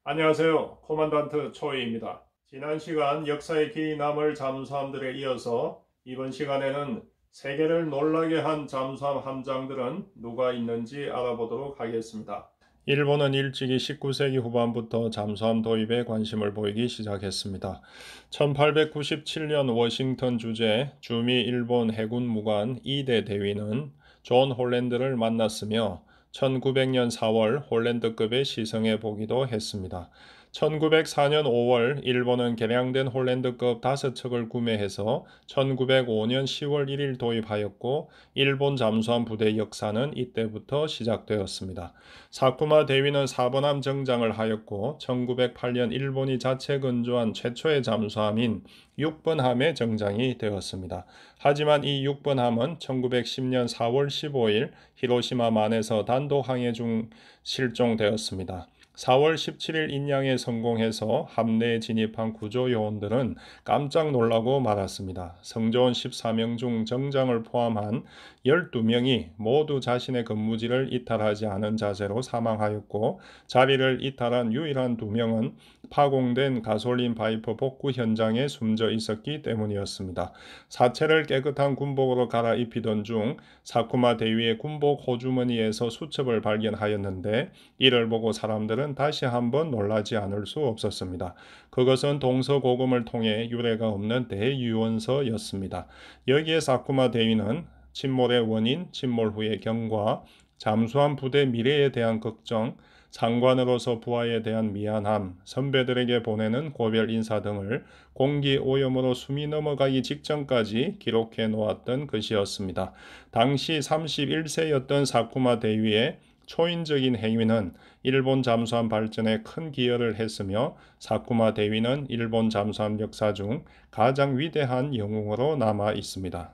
안녕하세요. 코만단트 초이입니다. 지난 시간 역사의 길이 남을 잠수함들에 이어서 이번 시간에는 세계를 놀라게 한 잠수함 함장들은 누가 있는지 알아보도록 하겠습니다. 일본은 일찍이 19세기 후반부터 잠수함 도입에 관심을 보이기 시작했습니다. 1897년 워싱턴 주재 주미 일본 해군 무관 2대 대위는 존 홀랜드를 만났으며 1900년 4월 홀랜드급에 시승해 보기도 했습니다. 1904년 5월 일본은 개량된 홀랜드급 5척을 구매해서 1905년 10월 1일 도입하였고 일본 잠수함 부대 역사는 이때부터 시작되었습니다. 사쿠마 대위는 4번함 정장을 하였고 1908년 일본이 자체 건조한 최초의 잠수함인 6번함의 정장이 되었습니다. 하지만 이 6번함은 1910년 4월 15일 히로시마만에서 단독 항해 중 실종되었습니다. 4월 17일 인양에 성공해서 함내에 진입한 구조요원들은 깜짝 놀라고 말았습니다. 성조원 14명 중 정장을 포함한 12명이 모두 자신의 근무지를 이탈하지 않은 자세로 사망하였고 자리를 이탈한 유일한 2명은 파공된 가솔린 파이프 복구 현장에 숨져 있었기 때문이었습니다. 사체를 깨끗한 군복으로 갈아입히던 중 사쿠마 대위의 군복 호주머니에서 수첩을 발견하였는데 이를 보고 사람들은 다시 한번 놀라지 않을 수 없었습니다. 그것은 동서고금을 통해 유례가 없는 대유언서였습니다. 여기에 사쿠마 대위는 침몰의 원인, 침몰 후의 경과, 잠수함 부대 미래에 대한 걱정, 상관으로서 부하에 대한 미안함, 선배들에게 보내는 고별 인사 등을 공기 오염으로 숨이 넘어가기 직전까지 기록해 놓았던 것이었습니다. 당시 31세였던 사쿠마 대위의 초인적인 행위는 일본 잠수함 발전에 큰 기여를 했으며 사쿠마 대위는 일본 잠수함 역사 중 가장 위대한 영웅으로 남아 있습니다.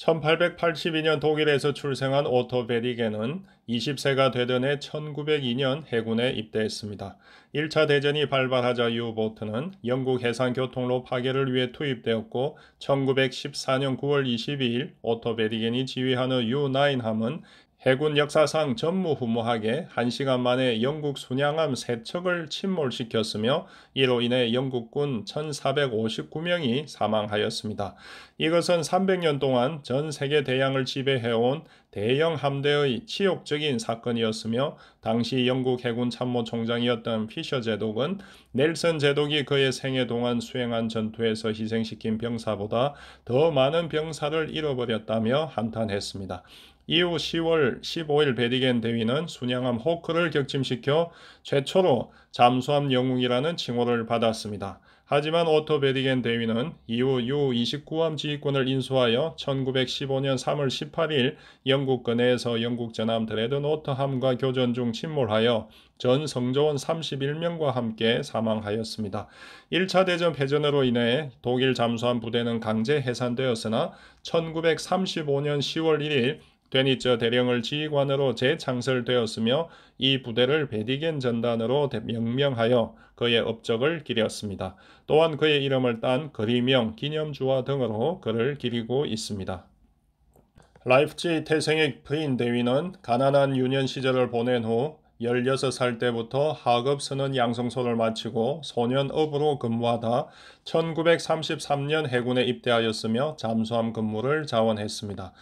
1882년 독일에서 출생한 오토 베리게는 20세가 되던 해 1902년 해군에 입대했습니다. 1차 대전이 발발하자 유보트는 영국 해상교통로 파괴를 위해 투입되었고 1914년 9월 22일 오토 베리겐이 지휘하는 U9함은 해군 역사상 전무후무하게 1시간 만에 영국 순양함 3척을 침몰시켰으며 이로 인해 영국군 1459명이 사망하였습니다. 이것은 300년 동안 전 세계 대양을 지배해온 대형 함대의 치욕적인 사건이었으며 당시 영국 해군 참모총장이었던 피셔 제독은 넬슨 제독이 그의 생애 동안 수행한 전투에서 희생시킨 병사보다 더 많은 병사를 잃어버렸다며 한탄했습니다. 이후 10월 15일 베리겐 대위는 순양함 호크를 격침시켜 최초로 잠수함 영웅이라는 칭호를 받았습니다. 하지만 오토 베리겐 대위는 이후 U-29함 지휘권을 인수하여 1915년 3월 18일 영국 근해에서 영국 전함 드레드노트함과 교전 중 침몰하여 전 성조원 31명과 함께 사망하였습니다. 1차 대전 패전으로 인해 독일 잠수함 부대는 강제 해산되었으나 1935년 10월 1일 데니처 대령을 지휘관으로 재창설되었으며 이 부대를 베디겐 전단으로 명명하여 그의 업적을 기렸습니다. 또한 그의 이름을 딴 거리명, 기념주화 등으로 그를 기리고 있습니다. 라이프치 태생의 프린 대위는 가난한 유년 시절을 보낸 후 16살 때부터 하급 선원 양성소를 마치고 소년업으로 근무하다 1933년 해군에 입대하였으며 잠수함 근무를 자원했습니다.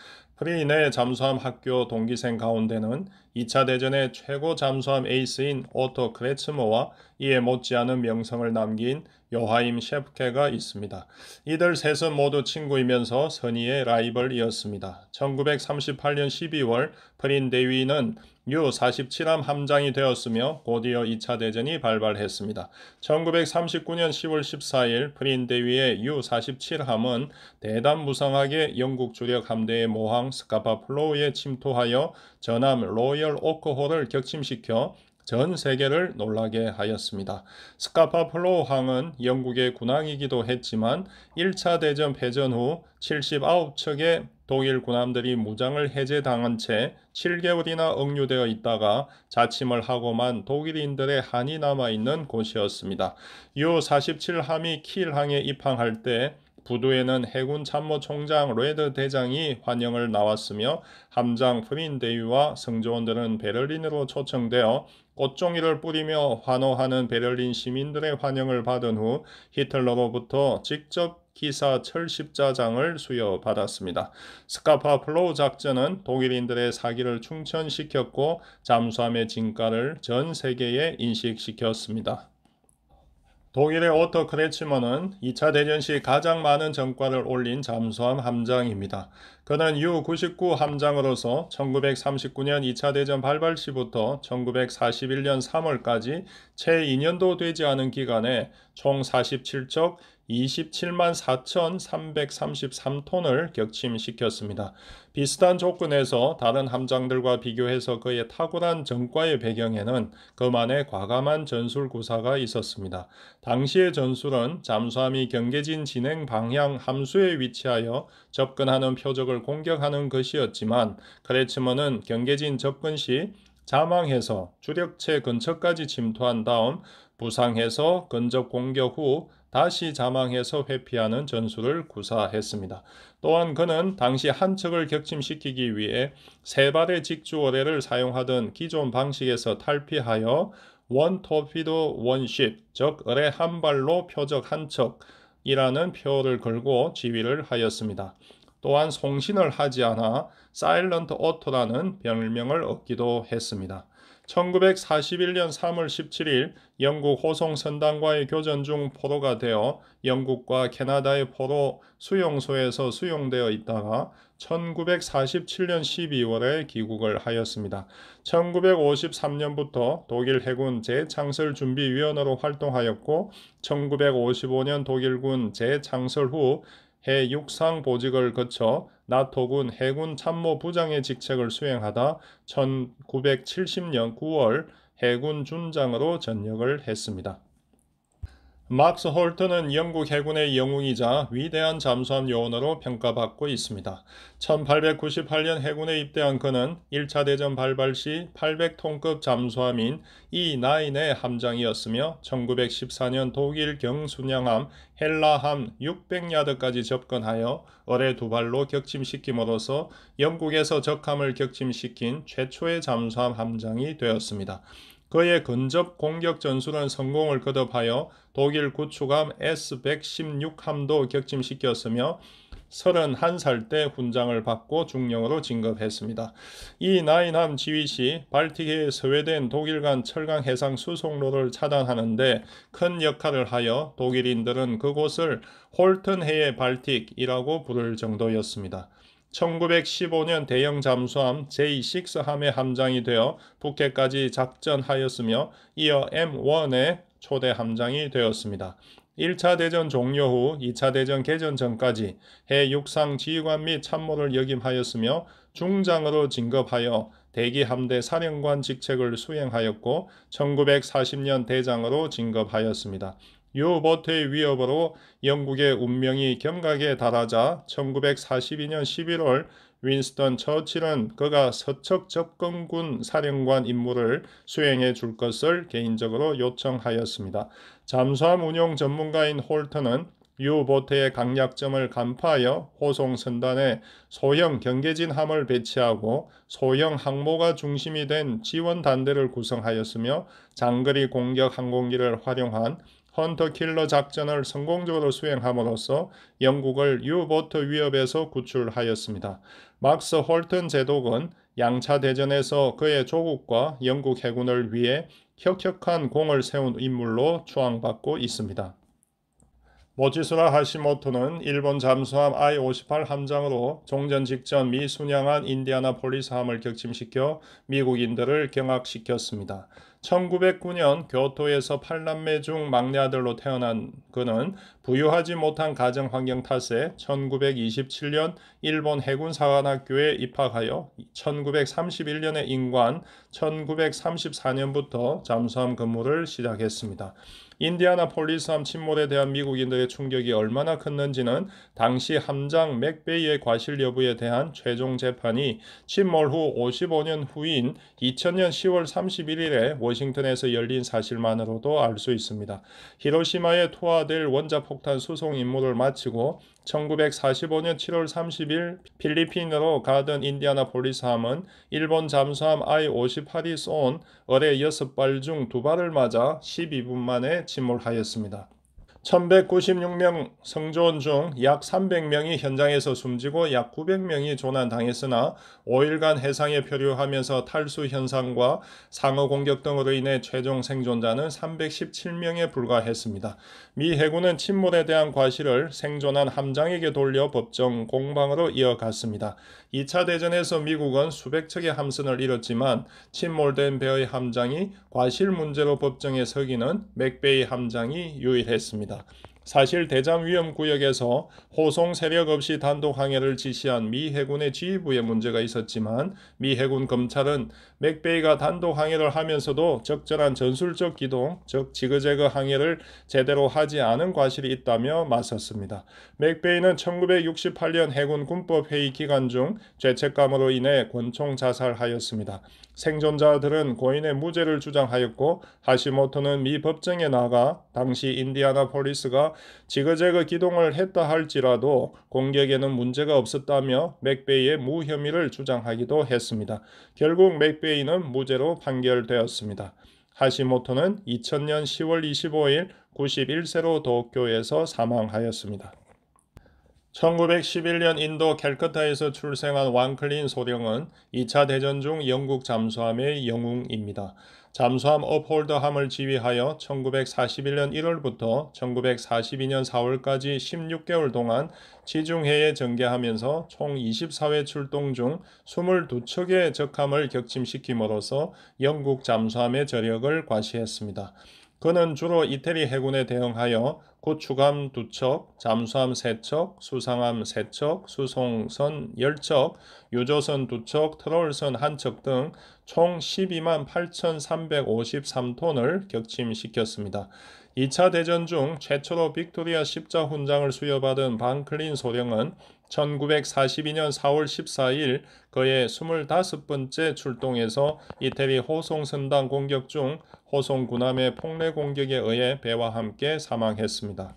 프린의 잠수함 학교 동기생 가운데는 2차 대전의 최고 잠수함 에이스인 오토 크레츠머와 이에 못지않은 명성을 남긴 요하임 셰프케가 있습니다. 이들 셋은 모두 친구이면서 선의의 라이벌이었습니다. 1938년 12월 프린 대위는 U-47함 함장이 되었으며 곧이어 2차 대전이 발발했습니다. 1939년 10월 14일 프린 대위의 U-47함은 대담무성하게 영국 주력 함대의 모항 스카파 플로우에 침투하여 전함 로열 오크홀을 격침시켜 전 세계를 놀라게 하였습니다. 스카파 플로우항은 영국의 군항이기도 했지만 1차 대전 패전 후 79척의 독일 군함들이 무장을 해제당한 채 7개월이나 억류되어 있다가 자침을 하고만 독일인들의 한이 남아있는 곳이었습니다. U-47함이 킬항에 입항할 때 부두에는 해군 참모총장 레드 대장이 환영을 나왔으며 함장 프린 대위와 승조원들은 베를린으로 초청되어 꽃종이를 뿌리며 환호하는 베를린 시민들의 환영을 받은 후 히틀러로부터 직접 기사 철십자장을 수여받았습니다. 스카파 플로우 작전은 독일인들의 사기를 충천시켰고 잠수함의 진가를 전 세계에 인식시켰습니다. 독일의 오토 크레츠머는 2차 대전 시 가장 많은 전과를 올린 잠수함 함장입니다. 그는 U-99 함장으로서 1939년 2차 대전 발발 시부터 1941년 3월까지 채 2년도 되지 않은 기간에 총 47척 27만 4,333톤을 격침시켰습니다. 비슷한 조건에서 다른 함장들과 비교해서 그의 탁월한 전과의 배경에는 그만의 과감한 전술 구사가 있었습니다. 당시의 전술은 잠수함이 경계진 진행 방향 함수에 위치하여 접근하는 표적을 공격하는 것이었지만 크레츠먼은 경계진 접근 시 자망해서 주력체 근처까지 침투한 다음 부상해서 근접 공격 후 다시 자망해서 회피하는 전술을 구사했습니다. 또한 그는 당시 한 척을 격침시키기 위해 세 발의 직주어뢰를 사용하던 기존 방식에서 탈피하여 원 토피도 원쉽, 즉 어뢰 한 발로 표적 한 척이라는 표를 걸고 지휘를 하였습니다. 또한 송신을 하지 않아 사일런트 오토라는 별명을 얻기도 했습니다. 1941년 3월 17일 영국 호송 선단과의 교전 중 포로가 되어 영국과 캐나다의 포로 수용소에서 수용되어 있다가 1947년 12월에 귀국을 하였습니다. 1953년부터 독일 해군 재창설준비위원으로 활동하였고 1955년 독일군 재창설 후 해육상 보직을 거쳐 나토군 해군 참모부장의 직책을 수행하다 1970년 9월 해군 준장으로 전역을 했습니다. 막스 홀트는 영국 해군의 영웅이자 위대한 잠수함 요원으로 평가받고 있습니다. 1898년 해군에 입대한 그는 1차 대전 발발 시 800톤급 잠수함인 E9의 함장이었으며 1914년 독일 경순양함 헬라함 600야드까지 접근하여 어뢰 두 발로 격침시킴으로써 영국에서 적함을 격침시킨 최초의 잠수함 함장이 되었습니다. 그의 근접 공격 전술은 성공을 거듭하여 독일 구축함 S-116함도 격침시켰으며 31살 때 훈장을 받고 중령으로 진급했습니다. 이 나인함 지휘 시 발틱해에 서외된 독일 간 철강 해상 수송로를 차단하는데 큰 역할을 하여 독일인들은 그곳을 홀튼해의 발틱이라고 부를 정도였습니다. 1915년 대형 잠수함 J6함의 함장이 되어 푸켓까지 작전하였으며 이어 M1의 초대 함장이 되었습니다. 1차 대전 종료 후 2차 대전 개전 전까지 해육상 지휘관 및 참모를 역임하였으며 중장으로 진급하여 대기함대 사령관 직책을 수행하였고 1940년 대장으로 진급하였습니다. 유보트의 위협으로 영국의 운명이 경각에 달하자 1942년 11월 윈스턴 처칠은 그가 서척 접근군 사령관 임무를 수행해 줄 것을 개인적으로 요청하였습니다. 잠수함 운용 전문가인 홀턴은 유보트의 강약점을 간파하여 호송 선단에 소형 경계진함을 배치하고 소형 항모가 중심이 된 지원단대를 구성하였으며 장거리 공격 항공기를 활용한 헌터킬러 작전을 성공적으로 수행함으로써 영국을 유보트 위협에서 구출하였습니다. 막스 홀튼 제독은 양차 대전에서 그의 조국과 영국 해군을 위해 혁혁한 공을 세운 인물로 추앙받고 있습니다. 모치스라 하시모토는 일본 잠수함 I-58 함장으로 종전 직전 미 순양한 인디아나폴리스함을 격침시켜 미국인들을 경악시켰습니다. 1909년 교토에서 8남매 중 막내 아들로 태어난 그는 부유하지 못한 가정 환경 탓에 1927년 일본 해군사관학교에 입학하여 1931년에 임관, 1934년부터 잠수함 근무를 시작했습니다. 인디아나폴리스함 침몰에 대한 미국인들의 충격이 얼마나 컸는지는 당시 함장 맥베이의 과실 여부에 대한 최종 재판이 침몰 후 55년 후인 2000년 10월 31일에 워싱턴에서 열린 사실만으로도 알 수 있습니다. 히로시마에 투하될 원자폭탄 수송 임무를 마치고 1945년 7월 30일 필리핀으로 가던 인디아나폴리스함은 일본 잠수함 I-58이 쏜 어뢰 6발 중 2발을 맞아 12분 만에 침몰하였습니다. 1196명 생존 중 약 300명이 현장에서 숨지고 약 900명이 조난당했으나 5일간 해상에 표류하면서 탈수 현상과 상어 공격 등으로 인해 최종 생존자는 317명에 불과했습니다. 미 해군은 침몰에 대한 과실을 생존한 함장에게 돌려 법정 공방으로 이어갔습니다. 2차 대전에서 미국은 수백 척의 함선을 잃었지만 침몰된 배의 함장이 과실 문제로 법정에 서기는 맥베이 함장이 유일했습니다. 사실 대잠 위험 구역에서 호송 세력 없이 단독 항해를 지시한 미 해군의 지휘부에 문제가 있었지만 미 해군 검찰은 맥베이가 단독 항해를 하면서도 적절한 전술적 기동, 즉 지그재그 항해를 제대로 하지 않은 과실이 있다며 맞섰습니다. 맥베이는 1968년 해군 군법회의 기간 중 죄책감으로 인해 권총 자살하였습니다. 생존자들은 고인의 무죄를 주장하였고 하시모토는 미 법정에 나가 당시 인디아나폴리스가 지그재그 기동을 했다 할지라도 공격에는 문제가 없었다며 맥베이의 무혐의를 주장하기도 했습니다. 결국 맥베이는 무죄로 판결되었습니다. 하시모토는 2000년 10월 25일 91세로 도쿄에서 사망하였습니다. 1911년 인도 캘커타에서 출생한 왕클린 소령은 2차 대전 중 영국 잠수함의 영웅입니다. 잠수함 업홀더함을 지휘하여 1941년 1월부터 1942년 4월까지 16개월 동안 지중해에 전개하면서 총 24회 출동 중 22척의 적함을 격침시킴으로써 영국 잠수함의 저력을 과시했습니다. 그는 주로 이태리 해군에 대응하여 구축함 2척, 잠수함 3척, 수상함 3척, 수송선 10척, 유조선 2척, 트롤선 1척 등 총 12만 8,353톤을 격침시켰습니다. 2차 대전 중 최초로 빅토리아 십자 훈장을 수여받은 반클린 소령은 1942년 4월 14일 그의 25번째 출동에서 이태리 호송 선당 공격 중 호송 군함의 폭래 공격에 의해 배와 함께 사망했습니다.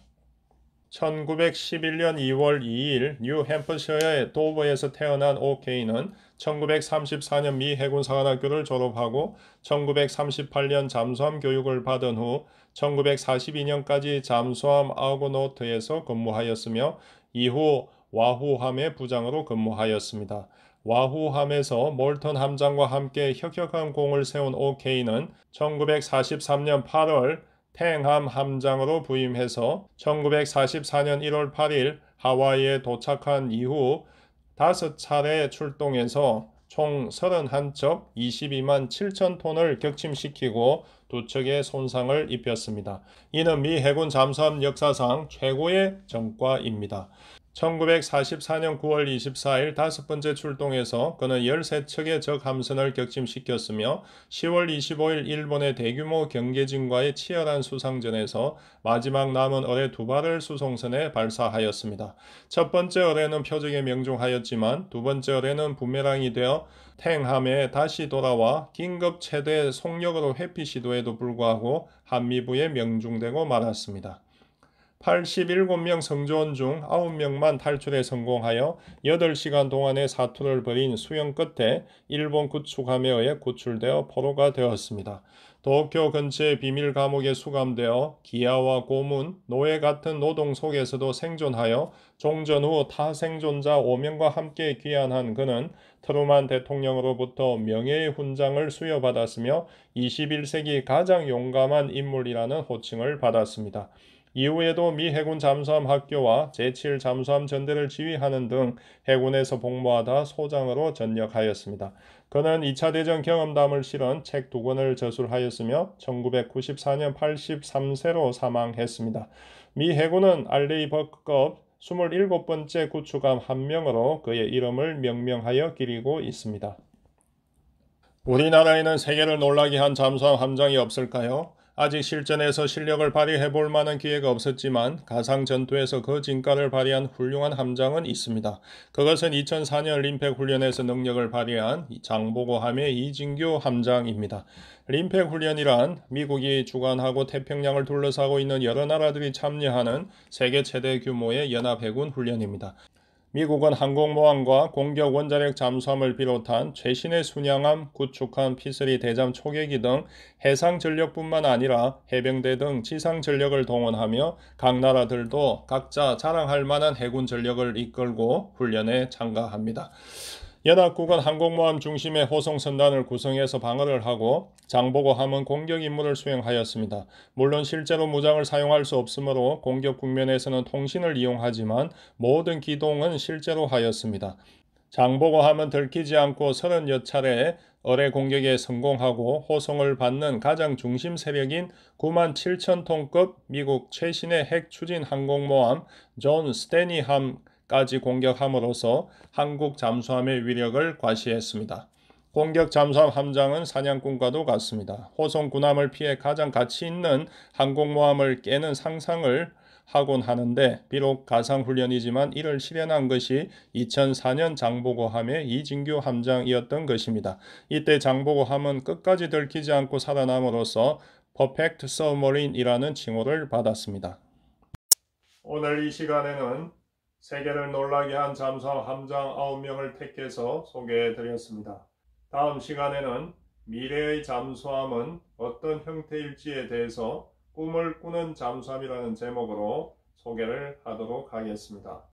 1911년 2월 2일 뉴햄프셔의 도버에서 태어난 오케이는 1934년 미 해군 사관학교를 졸업하고 1938년 잠수함 교육을 받은 후 1942년까지 잠수함 아고노트에서 근무하였으며 이후 와후함의 부장으로 근무하였습니다. 와후함에서 몰턴 함장과 함께 혁혁한 공을 세운 오케이는 1943년 8월 탱함 함장으로 부임해서 1944년 1월 8일 하와이에 도착한 이후 5차례 출동해서 총 31척 22만 7천 톤을 격침시키고 2척의 손상을 입혔습니다. 이는 미 해군 잠수함 역사상 최고의 전과입니다. 1944년 9월 24일 5번째 출동에서 그는 13척의 적 함선을 격침시켰으며 10월 25일 일본의 대규모 경계진과의 치열한 수상전에서 마지막 남은 어뢰 2발을 수송선에 발사하였습니다. 첫 번째 어뢰는 표적에 명중하였지만 두 번째 어뢰는 부메랑이 되어 탱함에 다시 돌아와 긴급 최대 속력으로 회피 시도에도 불구하고 한미부에 명중되고 말았습니다. 87명 생존 중 9명만 탈출에 성공하여 8시간 동안의 사투를 벌인 수영 끝에 일본 구축함에 의해 구출되어 포로가 되었습니다. 도쿄 근처의 비밀 감옥에 수감되어 기아와 고문, 노예 같은 노동 속에서도 생존하여 종전 후 타생존자 5명과 함께 귀환한 그는 트루만 대통령으로부터 명예의 훈장을 수여받았으며 21세기 가장 용감한 인물이라는 호칭을 받았습니다. 이후에도 미 해군 잠수함 학교와 제7 잠수함 전대를 지휘하는 등 해군에서 복무하다 소장으로 전역하였습니다. 그는 2차 대전 경험담을 실은 책 2권을 저술하였으며 1994년 83세로 사망했습니다. 미 해군은 알레이버급 27번째 구축함 한 명으로 그의 이름을 명명하여 기리고 있습니다. 우리나라에는 세계를 놀라게 한 잠수함 함장이 없을까요? 아직 실전에서 실력을 발휘해 볼 만한 기회가 없었지만 가상 전투에서 그 진가를 발휘한 훌륭한 함장은 있습니다. 그것은 2004년 림팩 훈련에서 능력을 발휘한 장보고함의 이진규 함장입니다. 림팩 훈련이란 미국이 주관하고 태평양을 둘러싸고 있는 여러 나라들이 참여하는 세계 최대 규모의 연합해군 훈련입니다. 미국은 항공모함과 공격 원자력 잠수함을 비롯한 최신의 순양함, 구축함, P3 대잠 초계기 등 해상 전력뿐만 아니라 해병대 등 지상 전력을 동원하며 각 나라들도 각자 자랑할 만한 해군 전력을 이끌고 훈련에 참가합니다. 연합국은 항공모함 중심의 호송선단을 구성해서 방어를 하고 장보고함은 공격 임무를 수행하였습니다. 물론 실제로 무장을 사용할 수 없으므로 공격 국면에서는 통신을 이용하지만 모든 기동은 실제로 하였습니다. 장보고함은 들키지 않고 30여 차례 어뢰 공격에 성공하고 호송을 받는 가장 중심 세력인 97,000톤급 미국 최신의 핵 추진 항공모함 존 스테니함까지 공격함으로써 한국 잠수함의 위력을 과시했습니다. 공격 잠수함 함장은 사냥꾼과도 같습니다. 호송 군함을 피해 가장 가치 있는 항공모함을 깨는 상상을 하곤 하는데 비록 가상훈련이지만 이를 실현한 것이 2004년 장보고함의 이진규 함장이었던 것입니다. 이때 장보고함은 끝까지 들키지 않고 살아남으로써 퍼펙트 서머린이라는 칭호를 받았습니다. 오늘 이 시간에는 세계를 놀라게 한 잠수함 함장 9명을 택해서 소개해드렸습니다. 다음 시간에는 미래의 잠수함은 어떤 형태일지에 대해서 꿈을 꾸는 잠수함이라는 제목으로 소개를 하도록 하겠습니다.